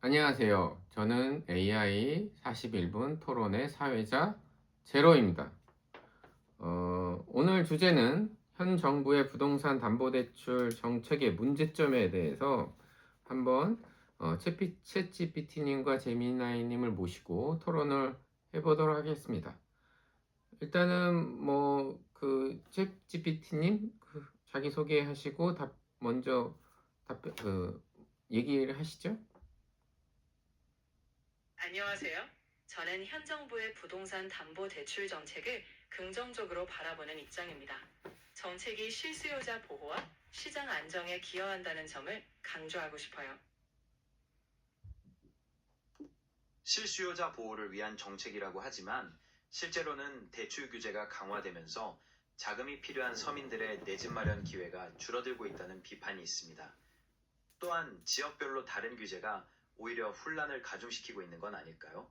안녕하세요. 저는 AI 41분 토론의 사회자 제로입니다. 오늘 주제는 현 정부의 부동산 담보대출 정책의 문제점에 대해서 한번 챗GPT님과 제미나이님을 모시고 토론을 해보도록 하겠습니다. 일단은 챗GPT님 자기 소개하시고 먼저 얘기를 하시죠. 안녕하세요. 저는 현 정부의 부동산 담보 대출 정책을 긍정적으로 바라보는 입장입니다. 정책이 실수요자 보호와 시장 안정에 기여한다는 점을 강조하고 싶어요. 실수요자 보호를 위한 정책이라고 하지만 실제로는 대출 규제가 강화되면서 자금이 필요한 서민들의 내 집 마련 기회가 줄어들고 있다는 비판이 있습니다. 또한 지역별로 다른 규제가 오히려 혼란을 가중시키고 있는 건 아닐까요?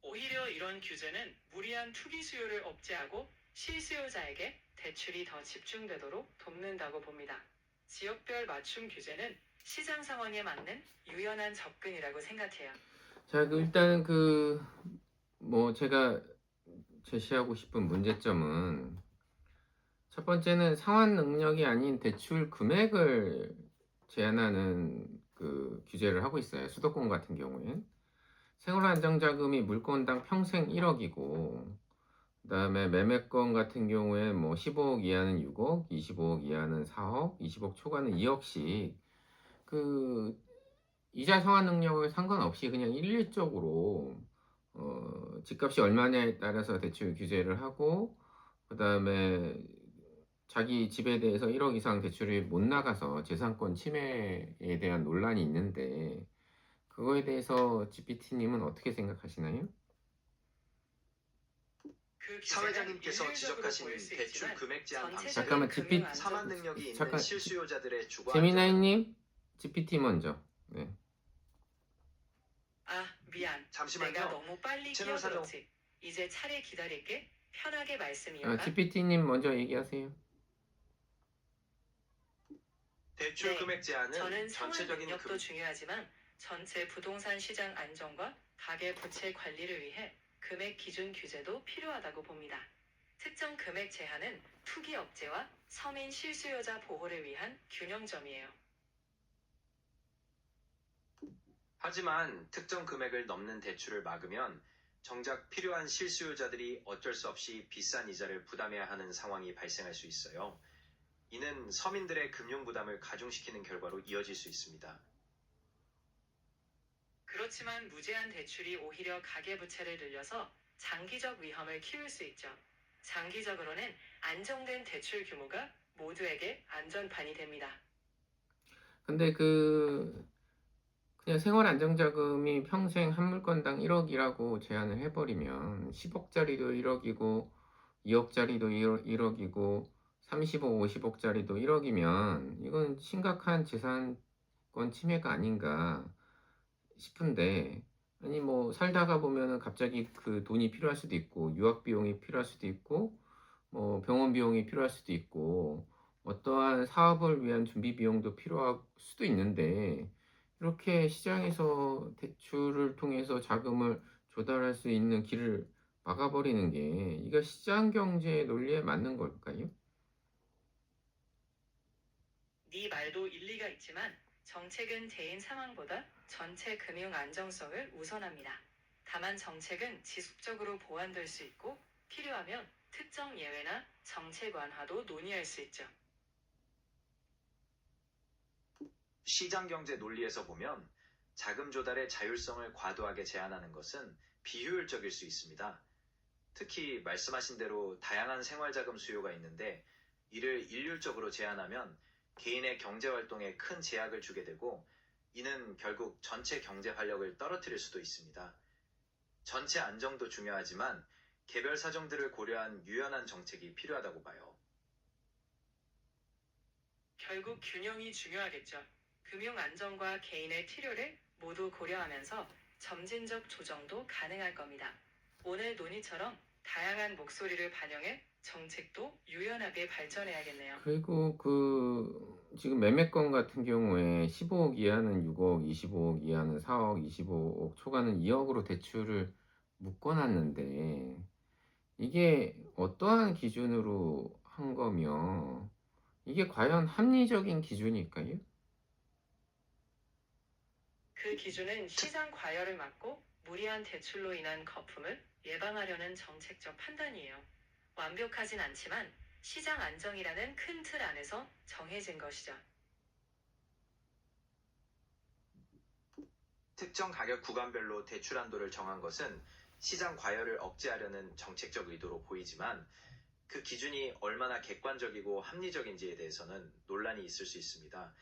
오히려 이런 규제는 무리한 투기 수요를 억제하고 실수요자에게 대출이 더 집중되도록 돕는다고 봅니다. 지역별 맞춤 규제는 시장 상황에 맞는 유연한 접근이라고 생각해요. 자, 제가 제시하고 싶은 문제점은 첫 번째는 상환 능력이 아닌 대출 금액을 제한하는 규제를 하고 있어요. 수도권 같은 경우엔. 생활안정자금이 물건당 평생 1억이고, 그다음에 매매권 같은 경우에 15억 이하는 6억, 25억 이하는 4억, 20억 초과는 2억씩 그 이자 상환 능력을 상관없이 그냥 일률적으로 집값이 얼마냐에 따라서 대출 규제를 하고, 그 다음에 자기 집에 대해서 1억 이상 대출이 못 나가서 재산권 침해에 대한 논란이 있는데, 그거에 대해서 GPT님은 어떻게 생각하시나요? 사회자님께서 지적하신 대출 금액 제한 잠깐만, 방식은 상환 능력이 있는 잠깐, 실수요자들의 주거 제미나이님, GPT 먼저. 네. 미안. 잠시만요. 내가 너무 빨리 채널 사정. 끼어들었지. 이제 차례 기다릴게. 편하게 말씀 이어가. GPT님 먼저 얘기하세요. 대출 금액 제한은 저는 상환 전체적인 능력도 중요하지만 전체 부동산 시장 안정과 가계 부채 관리를 위해 금액 기준 규제도 필요하다고 봅니다. 특정 금액 제한은 투기 억제와 서민 실수요자 보호를 위한 균형점이에요. 하지만 특정 금액을 넘는 대출을 막으면 정작 필요한 실수요자들이 어쩔 수 없이 비싼 이자를 부담해야 하는 상황이 발생할 수 있어요. 이는 서민들의 금융 부담을 가중시키는 결과로 이어질 수 있습니다. 그렇지만 무제한 대출이 오히려 가계부채를 늘려서 장기적 위험을 키울 수 있죠. 장기적으로는 안정된 대출 규모가 모두에게 안전판이 됩니다. 근데 그냥 생활안정자금이 평생 한 물건당 1억이라고 제한을 해버리면 10억짜리도 1억이고 2억짜리도 1억이고 30억, 50억짜리도 1억이면 이건 심각한 재산권 침해가 아닌가 싶은데, 아니 살다가 보면은 갑자기 그 돈이 필요할 수도 있고 유학 비용이 필요할 수도 있고 병원 비용이 필요할 수도 있고 어떠한 사업을 위한 준비 비용도 필요할 수도 있는데, 이렇게 시장에서 대출을 통해서 자금을 조달할 수 있는 길을 막아버리는 게 이거 시장 경제 논리에 맞는 걸까요? 네 말도 일리가 있지만 정책은 개인 상황보다 전체 금융 안정성을 우선합니다. 다만 정책은 지속적으로 보완될 수 있고 필요하면 특정 예외나 정책 완화도 논의할 수 있죠. 시장 경제 논리에서 보면 자금 조달의 자율성을 과도하게 제한하는 것은 비효율적일 수 있습니다. 특히 말씀하신 대로 다양한 생활자금 수요가 있는데 이를 일률적으로 제한하면 개인의 경제 활동에 큰 제약을 주게 되고, 이는 결국 전체 경제 활력을 떨어뜨릴 수도 있습니다. 전체 안정도 중요하지만 개별 사정들을 고려한 유연한 정책이 필요하다고 봐요. 결국 균형이 중요하겠죠. 금융 안정과 개인의 필요를 모두 고려하면서 점진적 조정도 가능할 겁니다. 오늘 논의처럼 다양한 목소리를 반영해 정책도 유연하게 발전해야겠네요. 그리고 지금 매매권 같은 경우에 15억 이하는 6억, 25억 이하는 4억, 25억 초과는 2억으로 대출을 묶어 놨는데 이게 어떠한 기준으로 한 거며 이게 과연 합리적인 기준일까요? 그 기준은 시장 과열을 막고 무리한 대출로 인한 거품을 예방하려는 정책적 판단이에요. 완벽하진 않지만 시장 안정이라는 큰 틀 안에서 정해진 것이죠. 특정 가격 구간별로 대출 한도를 정한 것은 시장 과열을 억제하려는 정책적 의도로 보이지만 그 기준이 얼마나 객관적이고 합리적인지에 대해서는 논란이 있을 수 있습니다.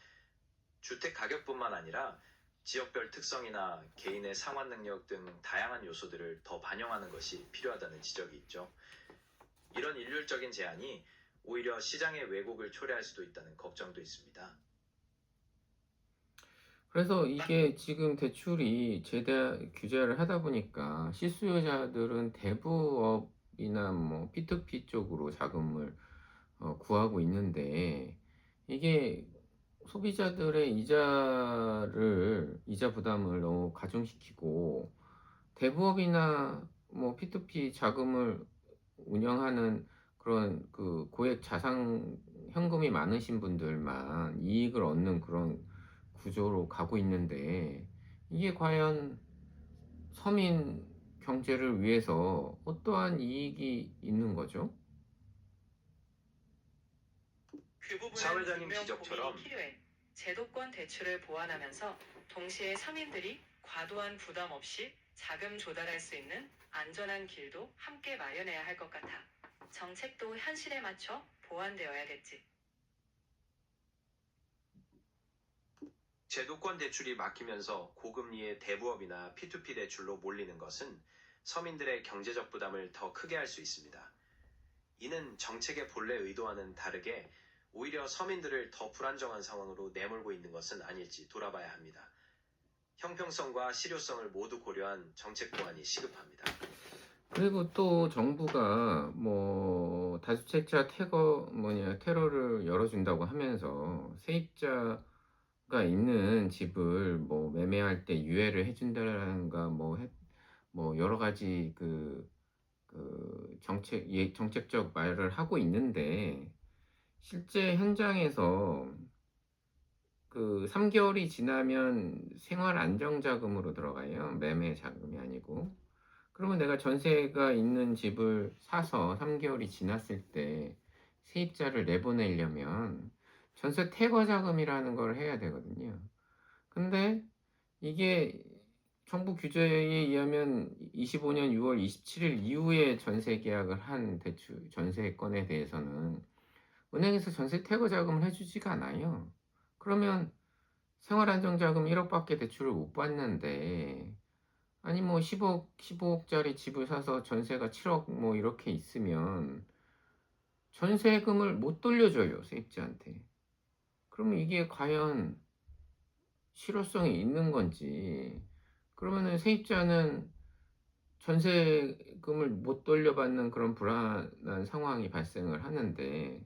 주택 가격뿐만 아니라 지역별 특성이나 개인의 상환 능력 등 다양한 요소들을 더 반영하는 것이 필요하다는 지적이 있죠. 이런 일률적인 제한이 오히려 시장의 왜곡을 초래할 수도 있다는 걱정도 있습니다. 그래서 이게 지금 대출이 제대 규제를 하다 보니까 실수요자들은 대부업이나 뭐 P2P 쪽으로 자금을 구하고 있는데 이게 소비자들의 이자 부담을 너무 가중시키고 대부업이나 뭐 P2P 자금을 운영하는 그런 그 고액 자산 현금이 많으신 분들만 이익을 얻는 그런 구조로 가고 있는데 이게 과연 서민 경제를 위해서 어떠한 이익이 있는 거죠? 그 부분은 사회자님 분명 지적처럼 고민이 필요해. 제도권 대출을 보완하면서 동시에 서민들이 과도한 부담 없이 자금 조달할 수 있는 안전한 길도 함께 마련해야 할 것 같아. 정책도 현실에 맞춰 보완되어야겠지. 제도권 대출이 막히면서 고금리의 대부업이나 P2P 대출로 몰리는 것은 서민들의 경제적 부담을 더 크게 할 수 있습니다. 이는 정책의 본래 의도와는 다르게 오히려 서민들을 더 불안정한 상황으로 내몰고 있는 것은 아닐지 돌아봐야 합니다. 형평성과 실효성을 모두 고려한 정책 보완이 시급합니다. 그리고 또 정부가 뭐 다주택자 테러를 열어준다고 하면서 세입자가 있는 집을 뭐 매매할 때 유예를 해준다라는가 뭐 여러 가지 정책적 말을 하고 있는데 실제 현장에서 그 3개월이 지나면 생활 안정자금으로 들어가요. 매매 자금이 아니고. 그러면 내가 전세가 있는 집을 사서 3개월이 지났을 때 세입자를 내보내려면 전세 퇴거 자금이라는 걸 해야 되거든요. 근데 이게 정부 규제에 의하면 25년 6월 27일 이후에 전세 계약을 한 전세건에 대해서는 은행에서 전세 퇴거 자금을 해주지가 않아요. 그러면 생활안정자금 1억밖에 대출을 못 받는데 아니 뭐 15억짜리 집을 사서 전세가 7억 뭐 이렇게 있으면 전세금을 못 돌려줘요, 세입자한테. 그러면 이게 과연 실효성이 있는 건지, 그러면은 세입자는 전세금을 못 돌려받는 그런 불안한 상황이 발생을 하는데,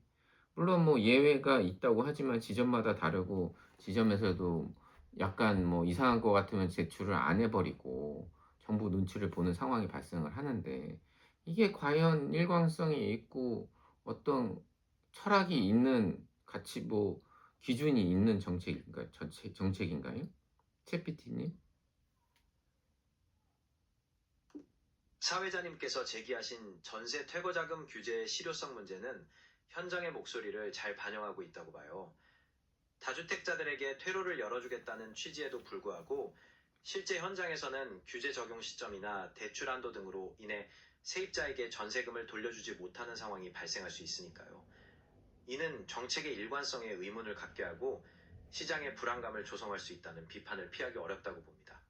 물론 뭐 예외가 있다고 하지만 지점마다 다르고 지점에서도 약간 뭐 이상한 것 같으면 제출을 안 해버리고 정부 눈치를 보는 상황이 발생을 하는데 이게 과연 일관성이 있고 어떤 철학이 있는 가치 뭐 기준이 있는 정책인가요? 채피티님? 사회자님께서 제기하신 전세 퇴거자금 규제의 실효성 문제는 현장의 목소리를 잘 반영하고 있다고 봐요. 다주택자들에게 퇴로를 열어주겠다는 취지에도 불구하고 실제 현장에서는 규제 적용 시점이나 대출 한도 등으로 인해 세입자에게 전세금을 돌려주지 못하는 상황이 발생할 수 있으니까요. 이는 정책의 일관성에 의문을 갖게 하고 시장의 불안감을 조성할 수 있다는 비판을 피하기 어렵다고 봅니다.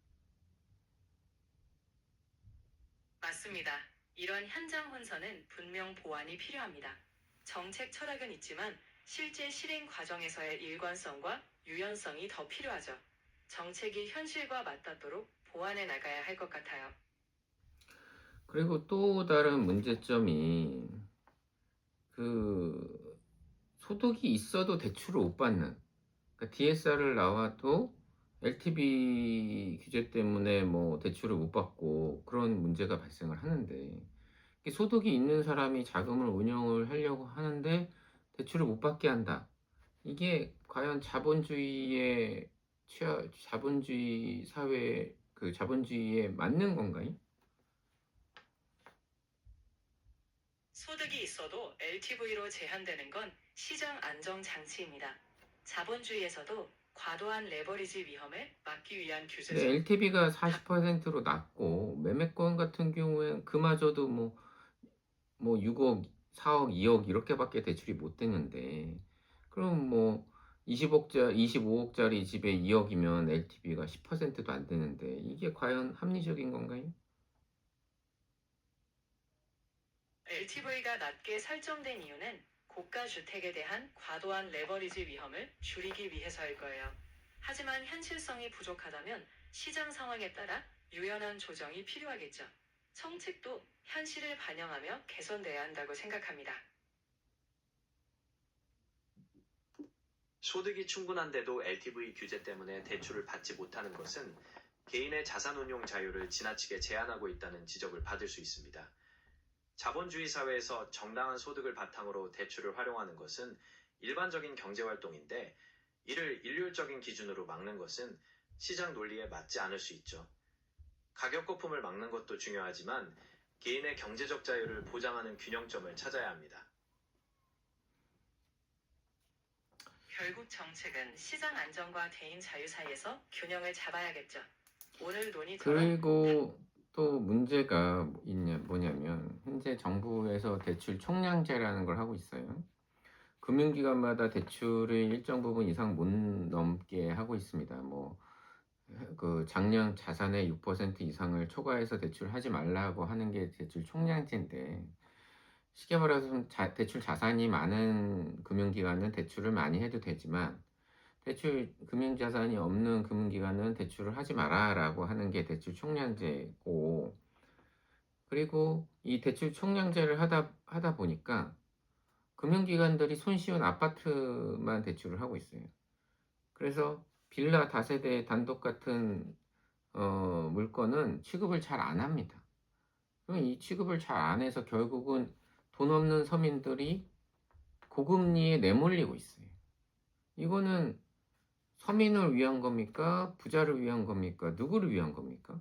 맞습니다. 이런 현장 혼선은 분명 보완이 필요합니다. 정책 철학은 있지만 실제 실행 과정에서의 일관성과 유연성이 더 필요하죠. 정책이 현실과 맞닿도록 보완해 나가야 할 것 같아요. 그리고 또 다른 문제점이 그 소득이 있어도 대출을 못 받는 그러니까 DSR을 나와도 LTV 규제 때문에 뭐 대출을 못 받고 그런 문제가 발생을 하는데, 이게 소득이 있는 사람이 자금을 운영을 하려고 하는데 대출을 못 받게 한다. 이게 과연 자본주의 사회, 그 자본주의에 맞는 건가요? 소득이 있어도 LTV로 제한되는 건 시장 안정 장치입니다. 자본주의에서도 과도한 레버리지 위험을 막기 위한 근데 규제죠. LTV가 40%로 낮고 매매권 같은 경우엔 그마저도 뭐 6억, 4억, 2억 이렇게밖에 대출이 못 되는데, 그럼 뭐 25억짜리 집에 2억이면 LTV가 10%도 안 되는데 이게 과연 합리적인 건가요? LTV가 낮게 설정된 이유는 고가 주택에 대한 과도한 레버리지 위험을 줄이기 위해서일 거예요. 하지만 현실성이 부족하다면 시장 상황에 따라 유연한 조정이 필요하겠죠. 정책도 현실을 반영하며 개선돼야 한다고 생각합니다. 소득이 충분한데도 LTV 규제 때문에 대출을 받지 못하는 것은 개인의 자산 운용 자유를 지나치게 제한하고 있다는 지적을 받을 수 있습니다. 자본주의 사회에서 정당한 소득을 바탕으로 대출을 활용하는 것은 일반적인 경제활동인데, 이를 일률적인 기준으로 막는 것은 시장 논리에 맞지 않을 수 있죠. 가격 거품을 막는 것도 중요하지만 개인의 경제적 자유를 보장하는 균형점을 찾아야 합니다. 결국 정책은 시장 안정과 개인 자유 사이에서 균형을 잡아야겠죠. 오늘 논의처럼 그리고 또 문제가 뭐냐면 현재 정부에서 대출 총량제라는 걸 하고 있어요. 금융기관마다 대출을 일정 부분 이상 못 넘게 하고 있습니다. 뭐 그 장량 자산의 6% 이상을 초과해서 대출하지 말라고 하는 게 대출 총량제인데, 쉽게 말해서 대출 자산이 많은 금융기관은 대출을 많이 해도 되지만 대출 금융자산이 없는 금융기관은 대출을 하지 마라라고 하는 게 대출 총량제고, 그리고 이 대출 총량제를 하다 보니까 금융기관들이 손쉬운 아파트만 대출을 하고 있어요. 그래서 빌라 다세대 단독 같은 물건은 취급을 잘 안 합니다. 그럼 이 취급을 잘 안 해서 결국은 돈 없는 서민들이 고금리에 내몰리고 있어요. 이거는 서민을 위한 겁니까? 부자를 위한 겁니까? 누구를 위한 겁니까?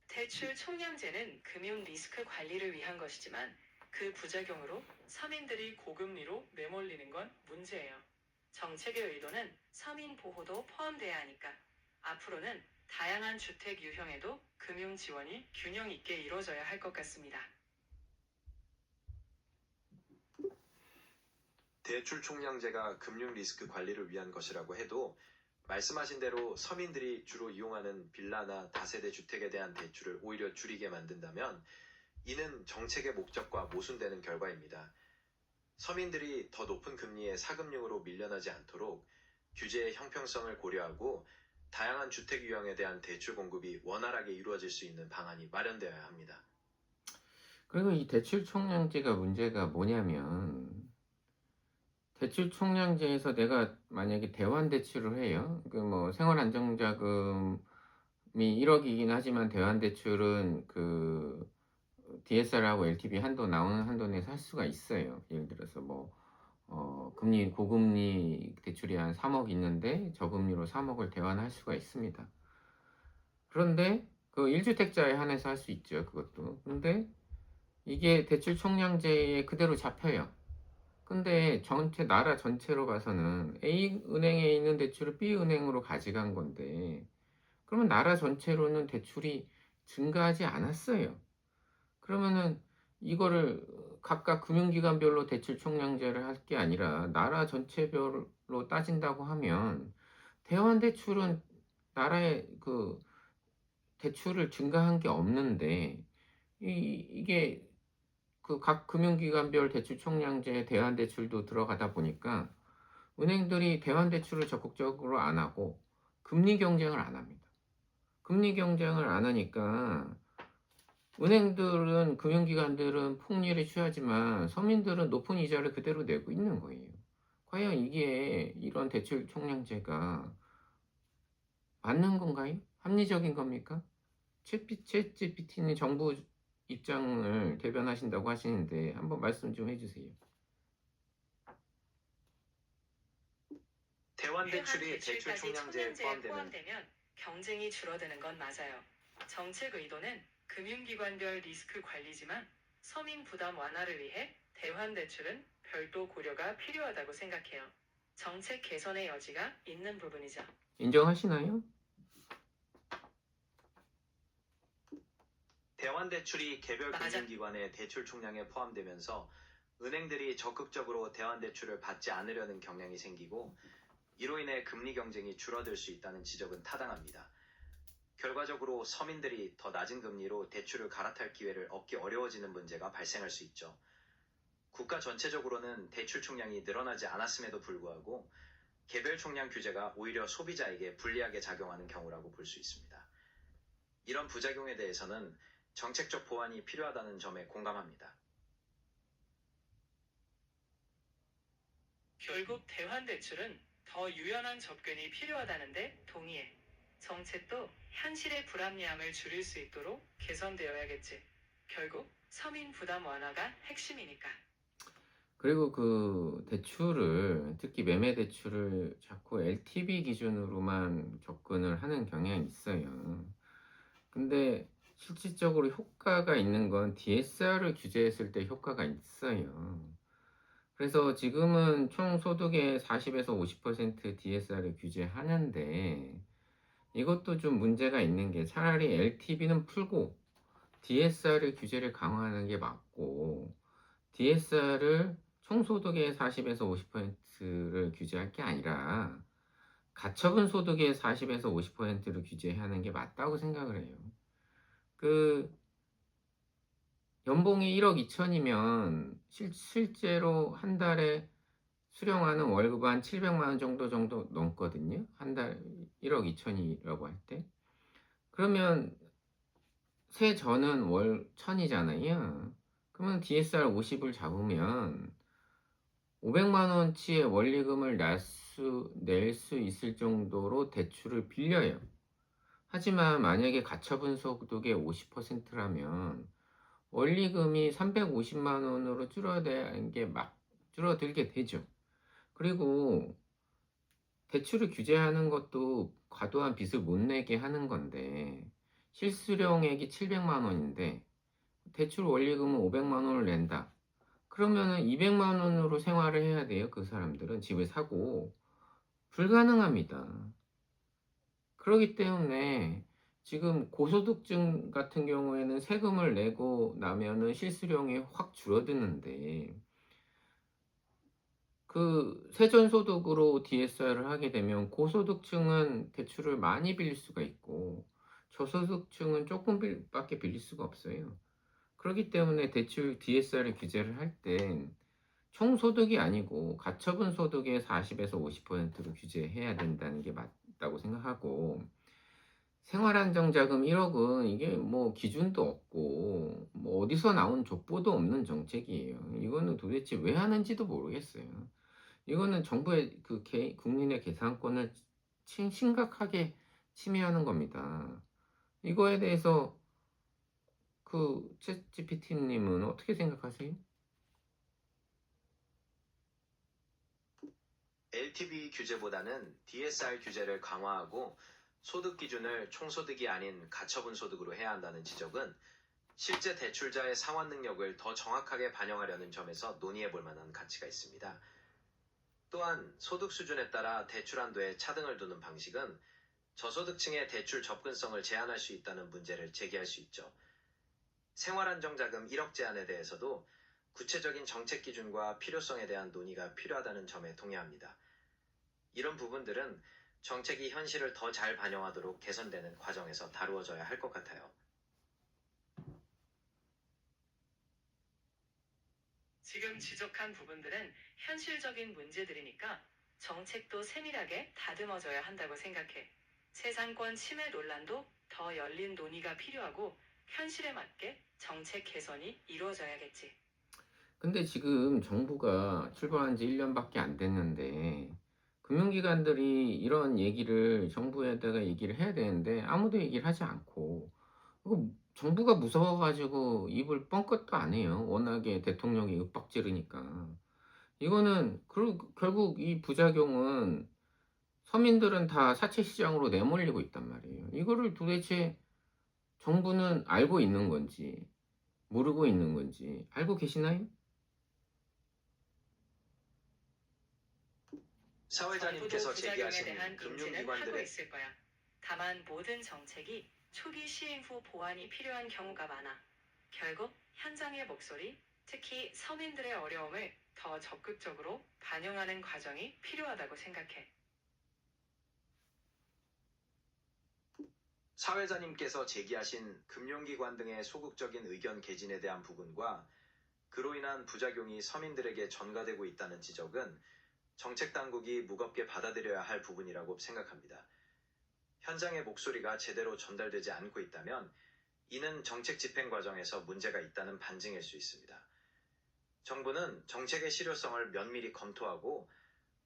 대출 총량제는 금융 리스크 관리를 위한 것이지만 그 부작용으로 서민들이 고금리로 내몰리는 건 문제예요. 정책의 의도는 서민 보호도 포함돼야 하니까 앞으로는 다양한 주택 유형에도 금융 지원이 균형 있게 이루어져야 할 것 같습니다. 대출 총량제가 금융 리스크 관리를 위한 것이라고 해도, 말씀하신 대로 서민들이 주로 이용하는 빌라나 다세대 주택에 대한 대출을 오히려 줄이게 만든다면 이는 정책의 목적과 모순되는 결과입니다. 서민들이 더 높은 금리의 사금융으로 밀려나지 않도록 규제의 형평성을 고려하고 다양한 주택 유형에 대한 대출 공급이 원활하게 이루어질 수 있는 방안이 마련되어야 합니다. 그리고 이 대출 총량제가 문제가 뭐냐면, 대출 총량제에서 내가 만약에 대환 대출을 해요. 그 뭐 생활 안정자금이 1억이긴 하지만 대환 대출은 그 DSR하고 LTV 한도 나오는 한도 내에서 할 수가 있어요. 예를 들어서 뭐 고금리 대출이 한 3억 있는데 저금리로 3억을 대환할 수가 있습니다. 그런데 그 1주택자에 한해서 할 수 있죠. 그것도. 근데 이게 대출 총량제에 그대로 잡혀요. 근데 나라 전체로 봐서는 A 은행에 있는 대출을 B 은행으로 가져간 건데, 그러면 나라 전체로는 대출이 증가하지 않았어요. 그러면은 이거를 각각 금융기관별로 대출 총량제를 할 게 아니라 나라 전체별로 따진다고 하면 대환 대출은 나라의 그 대출을 증가한 게 없는데, 이게 그 각 금융기관별 대출 총량제에 대환 대출도 들어가다 보니까 은행들이 대환 대출을 적극적으로 안 하고 금리 경쟁을 안 합니다. 금리 경쟁을 안 하니까 은행들은, 금융기관들은 폭리를 취하지만 서민들은 높은 이자를 그대로 내고 있는 거예요. 과연 이게 이런 대출 총량제가 맞는 건가요? 합리적인 겁니까? 챗GPT는 정부 입장을 대변하신다고 하시는데 한번 말씀 좀 해주세요. 대환 회환 대출이 대출 대출까지 총량제에 총량제에 포함되면 포함되면 경쟁이 줄어드는 건 맞아요. 정책 의도는 금융기관별 리스크 관리지만 서민 부담 완화를 위해 대환 대출은 별도 고려가 필요하다고 생각해요. 정책 개선의 여지가 있는 부분이죠. 인정하시나요? 대환 대출이 개별 맞아. 금융기관의 대출 총량에 포함되면서 은행들이 적극적으로 대환 대출을 받지 않으려는 경향이 생기고 이로 인해 금리 경쟁이 줄어들 수 있다는 지적은 타당합니다. 결과적으로 서민들이 더 낮은 금리로 대출을 갈아탈 기회를 얻기 어려워지는 문제가 발생할 수 있죠. 국가 전체적으로는 대출 총량이 늘어나지 않았음에도 불구하고 개별 총량 규제가 오히려 소비자에게 불리하게 작용하는 경우라고 볼 수 있습니다. 이런 부작용에 대해서는 정책적 보완이 필요하다는 점에 공감합니다. 결국 대환 대출은 더 유연한 접근이 필요하다는데 동의해. 정책도 현실의 불합리함을 줄일 수 있도록 개선되어야겠지. 결국 서민 부담 완화가 핵심이니까. 그리고 그 대출을 특히 매매 대출을 자꾸 LTV 기준으로만 접근을 하는 경향이 있어요. 근데 실질적으로 효과가 있는 건 DSR을 규제했을 때 효과가 있어요. 그래서 지금은 총 소득의 40에서 50% DSR을 규제하는데 이것도 좀 문제가 있는 게 차라리 LTV는 풀고 DSR을 규제를 강화하는 게 맞고 DSR을 총소득의 40에서 50%를 규제할 게 아니라 가처분 소득의 40에서 50%를 규제하는 게 맞다고 생각을 해요. 그 연봉이 1억 2천이면 실제로 한 달에 수령하는 월급 한 700만 원 정도 넘거든요. 한 달 1억 2천이라고 할 때. 그러면 세전은 월 1000이잖아요. 그러면 DSR 50을 잡으면 500만 원치의 원리금을 낼 수 있을 정도로 대출을 빌려요. 하지만 만약에 가처분 소득의 50%라면 원리금이 350만 원으로 줄어들게 되죠. 그리고 대출을 규제하는 것도 과도한 빚을 못 내게 하는 건데 실수령액이 700만 원인데 대출 원리금은 500만 원을 낸다. 그러면은 200만 원으로 생활을 해야 돼요. 그 사람들은 집을 사고 불가능합니다. 그렇기 때문에 지금 고소득층 같은 경우에는 세금을 내고 나면은 실수령이 확 줄어드는데 그 세전소득으로 DSR을 하게 되면 고소득층은 대출을 많이 빌릴 수가 있고 저소득층은 조금밖에 빌릴 수가 없어요. 그렇기 때문에 대출 DSR을 규제를 할 땐 총소득이 아니고 가처분 소득의 40에서 50%로 규제해야 된다는 게 맞다고 생각하고 생활안정자금 1억은 이게 뭐 기준도 없고 뭐 어디서 나온 족보도 없는 정책이에요. 이거는 도대체 왜 하는지도 모르겠어요. 이거는 정부의 국민의 계산권을 심각하게 침해하는 겁니다. 이거에 대해서 그 챗GPT님은 어떻게 생각하세요? LTV 규제보다는 DSR 규제를 강화하고 소득 기준을 총소득이 아닌 가처분 소득으로 해야 한다는 지적은 실제 대출자의 상환 능력을 더 정확하게 반영하려는 점에서 논의해 볼 만한 가치가 있습니다. 또한 소득 수준에 따라 대출 한도에 차등을 두는 방식은 저소득층의 대출 접근성을 제한할 수 있다는 문제를 제기할 수 있죠. 생활안정자금 1억 제한에 대해서도 구체적인 정책 기준과 필요성에 대한 논의가 필요하다는 점에 동의합니다. 이런 부분들은 정책이 현실을 더 잘 반영하도록 개선되는 과정에서 다루어져야 할 것 같아요. 지금 지적한 부분들은 현실적인 문제들이니까 정책도 세밀하게 다듬어져야 한다고 생각해. 재산권 침해 논란도 더 열린 논의가 필요하고 현실에 맞게 정책 개선이 이루어져야겠지. 근데 지금 정부가 출범한 지 1년밖에 안 됐는데 금융기관들이 이런 얘기를 정부에다가 얘기를 해야 되는데 아무도 얘기를 하지 않고 이거 정부가 무서워 가지고 입을 뻥끗도 안 해요. 워낙에 대통령이 윽박지르니까. 이거는 결국 이 부작용은 서민들은 다 사채 시장으로 내몰리고 있단 말이에요. 이거를 도대체 정부는 알고 있는 건지 모르고 있는 건지 알고 계시나요? 정부도 사회자님께서 부작용에 제기하신 대한 인지는 하고 금융기관들의 있을 거야. 다만 모든 정책이 초기 시행 후 보완이 필요한 경우가 많아. 결국 현장의 목소리, 특히 서민들의 어려움을 더 적극적으로 반영하는 과정이 필요하다고 생각해. 사회자님께서 제기하신 금융기관 등의 소극적인 의견 개진에 대한 부분과 그로 인한 부작용이 서민들에게 전가되고 있다는 지적은 정책 당국이 무겁게 받아들여야 할 부분이라고 생각합니다. 현장의 목소리가 제대로 전달되지 않고 있다면 이는 정책 집행 과정에서 문제가 있다는 반증일 수 있습니다. 정부는 정책의 실효성을 면밀히 검토하고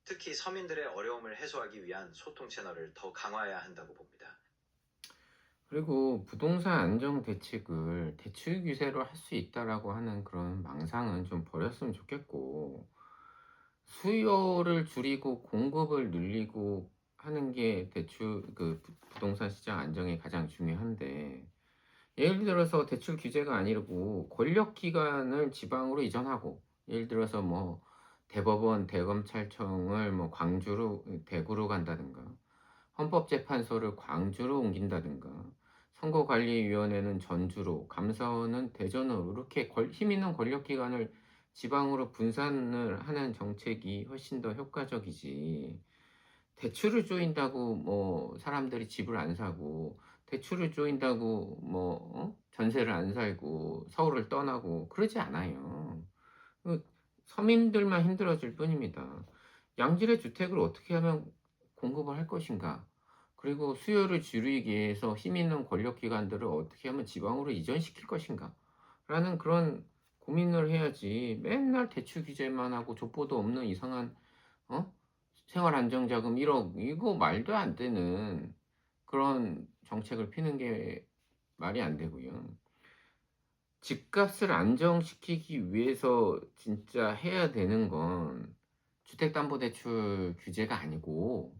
특히 서민들의 어려움을 해소하기 위한 소통 채널을 더 강화해야 한다고 봅니다. 그리고 부동산 안정 대책을 대출 규제로 할 수 있다라고 하는 그런 망상은 좀 버렸으면 좋겠고, 수요를 줄이고 공급을 늘리고 하는 게 부동산 시장 안정에 가장 중요한데, 예를 들어서 대출 규제가 아니고 권력 기관을 지방으로 이전하고, 예를 들어서 뭐 대법원, 대검찰청을 뭐 대구로 간다든가, 헌법재판소를 광주로 옮긴다든가, 선거관리위원회는 전주로, 감사원은 대전으로 이렇게 힘 있는 권력기관을 지방으로 분산을 하는 정책이 훨씬 더 효과적이지. 대출을 조인다고 뭐 사람들이 집을 안 사고, 대출을 조인다고 뭐 전세를 안 살고 서울을 떠나고 그러지 않아요. 서민들만 힘들어질 뿐입니다. 양질의 주택을 어떻게 하면 공급을 할 것인가? 그리고 수요를 줄이기 위해서 힘 있는 권력기관들을 어떻게 하면 지방으로 이전시킬 것인가? 라는 그런 고민을 해야지 맨날 대출 규제만 하고 족보도 없는 이상한 어? 생활안정자금 1억 이거 말도 안 되는 그런 정책을 피는 게 말이 안 되고요. 집값을 안정시키기 위해서 진짜 해야 되는 건 주택담보대출 규제가 아니고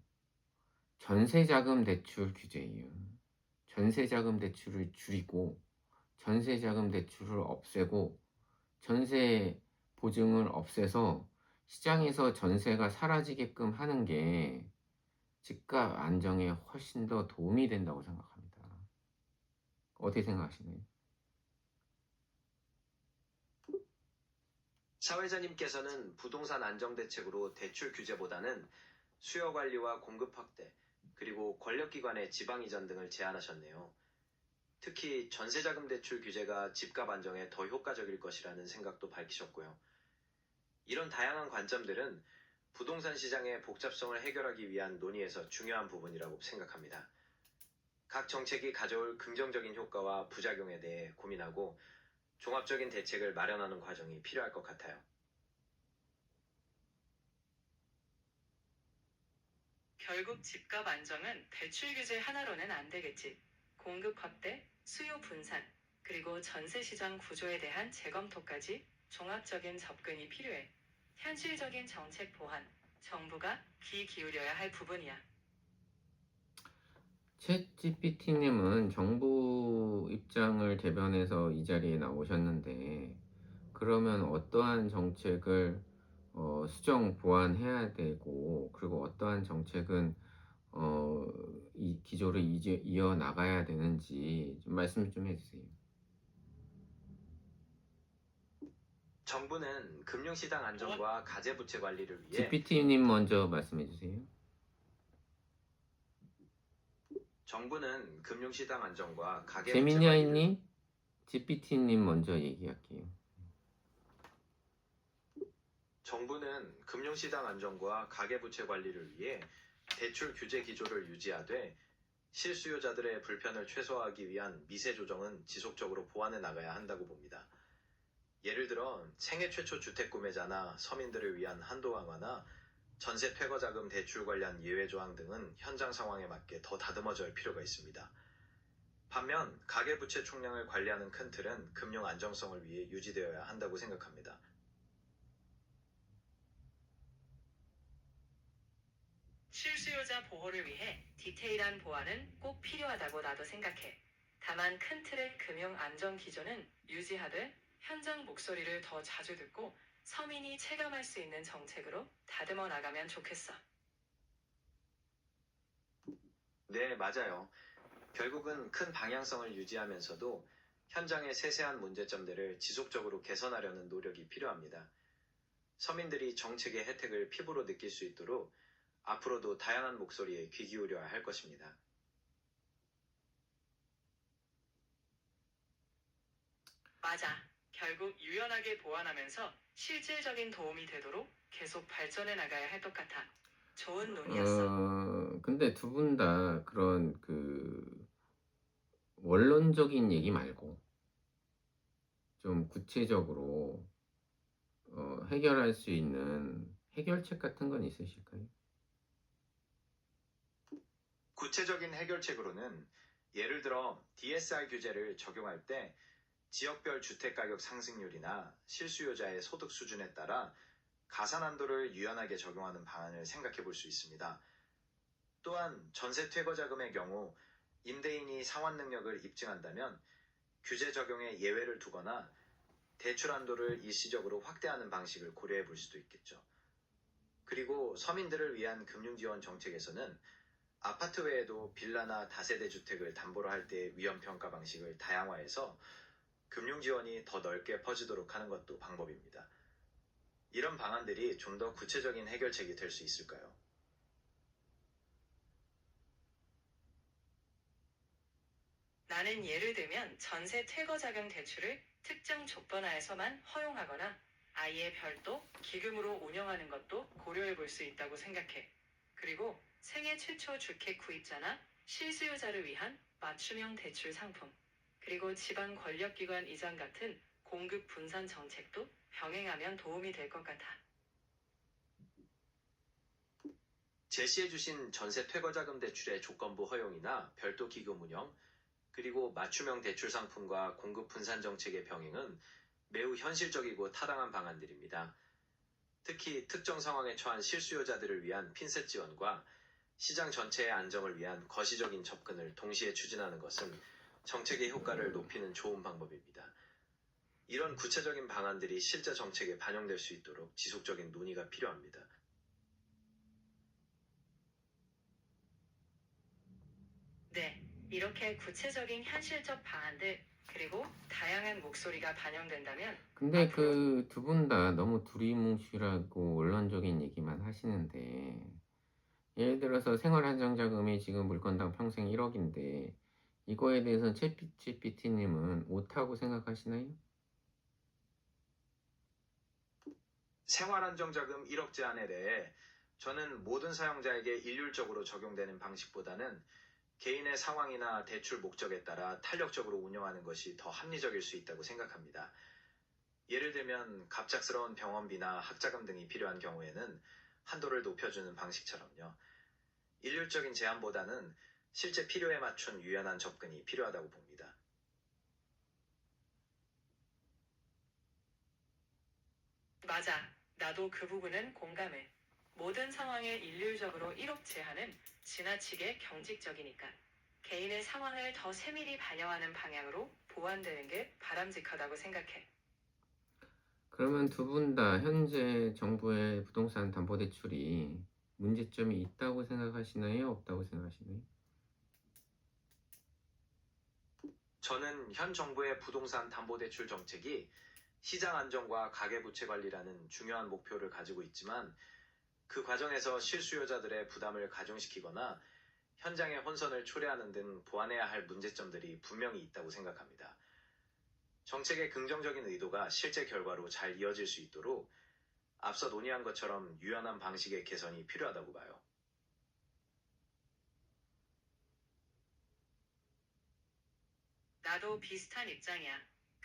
전세자금 대출 규제예요. 전세자금 대출을 줄이고 전세자금 대출을 없애고 전세 보증을 없애서 시장에서 전세가 사라지게끔 하는 게 집값 안정에 훨씬 더 도움이 된다고 생각합니다. 어떻게 생각하시나요? 사회자님께서는 부동산 안정 대책으로 대출 규제보다는 수요 관리와 공급 확대, 그리고 권력기관의 지방 이전 등을 제안하셨네요. 특히 전세자금 대출 규제가 집값 안정에 더 효과적일 것이라는 생각도 밝히셨고요. 이런 다양한 관점들은 부동산 시장의 복잡성을 해결하기 위한 논의에서 중요한 부분이라고 생각합니다. 각 정책이 가져올 긍정적인 효과와 부작용에 대해 고민하고 종합적인 대책을 마련하는 과정이 필요할 것 같아요. 결국 집값 안정은 대출 규제 하나로는 안 되겠지. 공급 확대, 수요 분산, 그리고 전세 시장 구조에 대한 재검토까지 종합적인 접근이 필요해. 현실적인 정책 보완, 정부가 귀 기울여야 할 부분이야. 챗GPT님은 정부 입장을 대변해서 이 자리에 나오셨는데, 그러면 어떠한 정책을 수정 보완해야 되고, 그리고 어떠한 정책은 어, 이 기조를 이어 나가야 되는지 좀 말씀 좀 해주세요. 정부는 금융시장 안정과 가계부채 관리를 위해 GPT님 먼저 말씀해 주세요. 정부는 금융시장 안정과 가계부채 재민이 관리를 아이님, GPT님 먼저 얘기할게요. 정부는 금융시장 안정과 가계부채 관리를 위해 대출 규제 기조를 유지하되 실수요자들의 불편을 최소화하기 위한 미세 조정은 지속적으로 보완해 나가야 한다고 봅니다. 예를 들어 생애 최초 주택 구매자나 서민들을 위한 한도 완화나 전세 퇴거 자금 대출 관련 예외 조항 등은 현장 상황에 맞게 더 다듬어져야 할 필요가 있습니다. 반면 가계부채 총량을 관리하는 큰 틀은 금융 안정성을 위해 유지되어야 한다고 생각합니다. 실수요자 보호를 위해 디테일한 보완은 꼭 필요하다고 나도 생각해. 다만 큰 틀의 금융 안정 기조는 유지하되 현장 목소리를 더 자주 듣고 서민이 체감할 수 있는 정책으로 다듬어 나가면 좋겠어. 네, 맞아요. 결국은 큰 방향성을 유지하면서도 현장의 세세한 문제점들을 지속적으로 개선하려는 노력이 필요합니다. 서민들이 정책의 혜택을 피부로 느낄 수 있도록 앞으로도 다양한 목소리에 귀 기울여야 할 것입니다. 맞아. 결국 유연하게 보완하면서 실질적인 도움이 되도록 계속 발전해 나가야 할 것 같아. 좋은 논의였어. 근데 두 분 다 그런 원론적인 얘기 말고 좀 구체적으로 해결할 수 있는 해결책 같은 건 있으실까요? 구체적인 해결책으로는 예를 들어 DSR 규제를 적용할 때 지역별 주택가격 상승률이나 실수요자의 소득 수준에 따라 가산한도를 유연하게 적용하는 방안을 생각해 볼 수 있습니다. 또한 전세 퇴거 자금의 경우 임대인이 상환 능력을 입증한다면 규제 적용에 예외를 두거나 대출 한도를 일시적으로 확대하는 방식을 고려해 볼 수도 있겠죠. 그리고 서민들을 위한 금융지원 정책에서는 아파트 외에도 빌라나 다세대 주택을 담보로 할 때의 위험평가 방식을 다양화해서 금융지원이 더 넓게 퍼지도록 하는 것도 방법입니다. 이런 방안들이 좀 더 구체적인 해결책이 될 수 있을까요? 나는 예를 들면 전세 퇴거 자금 대출을 특정 조건하에서만 허용하거나 아예 별도 기금으로 운영하는 것도 고려해 볼 수 있다고 생각해. 그리고 생애 최초 주택 구입자나 실수요자를 위한 맞춤형 대출 상품, 그리고 지방 권력기관 이전 같은 공급 분산 정책도 병행하면 도움이 될 것 같아. 제시해주신 전세 퇴거자금 대출의 조건부 허용이나 별도 기금 운영, 그리고 맞춤형 대출 상품과 공급 분산 정책의 병행은 매우 현실적이고 타당한 방안들입니다. 특히 특정 상황에 처한 실수요자들을 위한 핀셋 지원과 시장 전체의 안정을 위한 거시적인 접근을 동시에 추진하는 것은 정책의 효과를 높이는 좋은 방법입니다. 이런 구체적인 방안들이 실제 정책에 반영될 수 있도록 지속적인 논의가 필요합니다. 네, 이렇게 구체적인 현실적 방안들, 그리고 다양한 목소리가 반영된다면 근데 앞으로 두 분 다 너무 두리뭉실하고 원론적인 얘기만 하시는데 예를 들어서 생활안정자금이 지금 물건당 평생 1억인데 이거에 대해서는 챗GPT님은 옳다고 생각하시나요? 생활안정자금 1억 제한에 대해 저는 모든 사용자에게 일률적으로 적용되는 방식보다는 개인의 상황이나 대출 목적에 따라 탄력적으로 운영하는 것이 더 합리적일 수 있다고 생각합니다. 예를 들면 갑작스러운 병원비나 학자금 등이 필요한 경우에는 한도를 높여주는 방식처럼요. 일률적인 제한보다는 실제 필요에 맞춘 유연한 접근이 필요하다고 봅니다. 맞아. 나도 그 부분은 공감해. 모든 상황에 일률적으로 1억 제한은 지나치게 경직적이니까. 개인의 상황을 더 세밀히 반영하는 방향으로 보완되는 게 바람직하다고 생각해. 그러면 두 분 다 현재 정부의 부동산 담보대출이 문제점이 있다고 생각하시나요? 없다고 생각하시나요? 저는 현 정부의 부동산 담보대출 정책이 시장 안정과 가계부채 관리라는 중요한 목표를 가지고 있지만 그 과정에서 실수요자들의 부담을 가중시키거나 현장의 혼선을 초래하는 등 보완해야 할 문제점들이 분명히 있다고 생각합니다. 정책의 긍정적인 의도가 실제 결과로 잘 이어질 수 있도록 앞서 논의한 것처럼 유연한 방식의 개선이 필요하다고 봐요. 나도 비슷한 입장이야.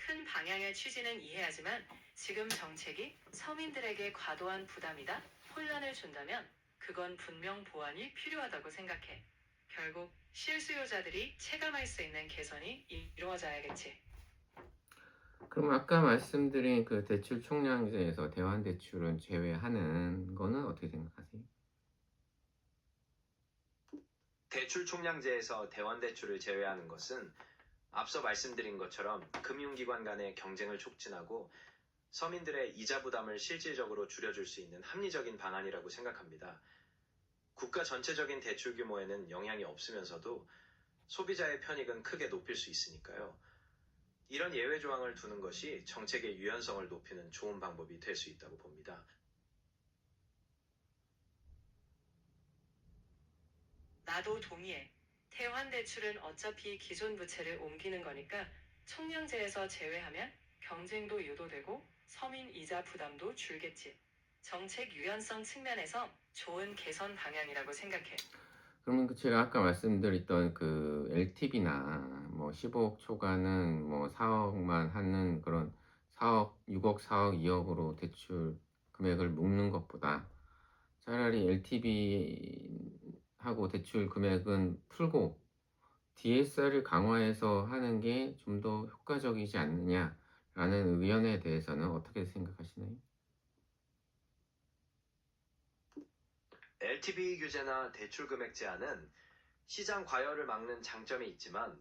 큰 방향의 취지는 이해하지만 지금 정책이 서민들에게 과도한 부담이다 혼란을 준다면 그건 분명 보완이 필요하다고 생각해. 결국 실수요자들이 체감할 수 있는 개선이 이루어져야겠지. 그럼 아까 말씀드린 그 대출 총량제에서 대환 대출은 제외하는 거는 어떻게 생각하세요? 대출 총량제에서 대환대출을 제외하는 것은 앞서 말씀드린 것처럼 금융기관 간의 경쟁을 촉진하고 서민들의 이자 부담을 실질적으로 줄여줄 수 있는 합리적인 방안이라고 생각합니다. 국가 전체적인 대출 규모에는 영향이 없으면서도 소비자의 편익은 크게 높일 수 있으니까요. 이런 예외 조항을 두는 것이 정책의 유연성을 높이는 좋은 방법이 될 수 있다고 봅니다. 나도 동의해. 대환 대출은 어차피 기존 부채를 옮기는 거니까 총량제에서 제외하면 경쟁도 유도되고 서민 이자 부담도 줄겠지. 정책 유연성 측면에서 좋은 개선 방향이라고 생각해. 그러면 그 제가 아까 말씀드렸던 그 LTV나 뭐 15억 초과는 뭐 4억만 하는 그런 4억, 6억, 4억, 2억으로 대출 금액을 묶는 것보다 차라리 LTV하고 대출 금액은 풀고 DSR을 강화해서 하는 게 좀 더 효과적이지 않느냐라는 의견에 대해서는 어떻게 생각하시나요? LTV 규제나 대출 금액 제한은 시장 과열을 막는 장점이 있지만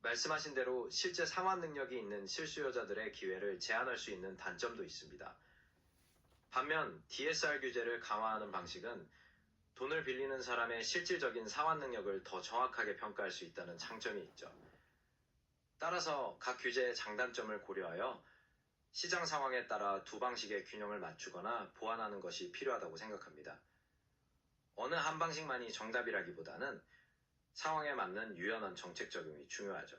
말씀하신 대로 실제 상환 능력이 있는 실수요자들의 기회를 제한할 수 있는 단점도 있습니다. 반면 DSR 규제를 강화하는 방식은 돈을 빌리는 사람의 실질적인 상환 능력을 더 정확하게 평가할 수 있다는 장점이 있죠. 따라서 각 규제의 장단점을 고려하여 시장 상황에 따라 두 방식의 균형을 맞추거나 보완하는 것이 필요하다고 생각합니다. 어느 한 방식만이 정답이라기보다는 상황에 맞는 유연한 정책 적용이 중요하죠.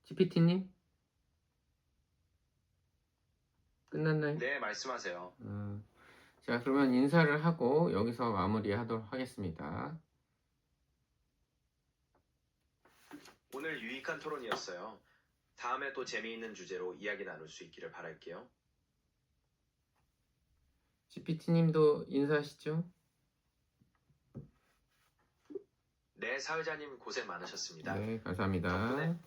GPT님? 끝났나요? 네, 말씀하세요. 자, 그러면 인사를 하고 여기서 마무리하도록 하겠습니다. 오늘 유익한 토론이었어요. 다음에 또 재미있는 주제로 이야기 나눌 수 있기를 바랄게요. GPT님도 인사하시죠? 네, 사회자님 고생 많으셨습니다. 네, 감사합니다. 덕분에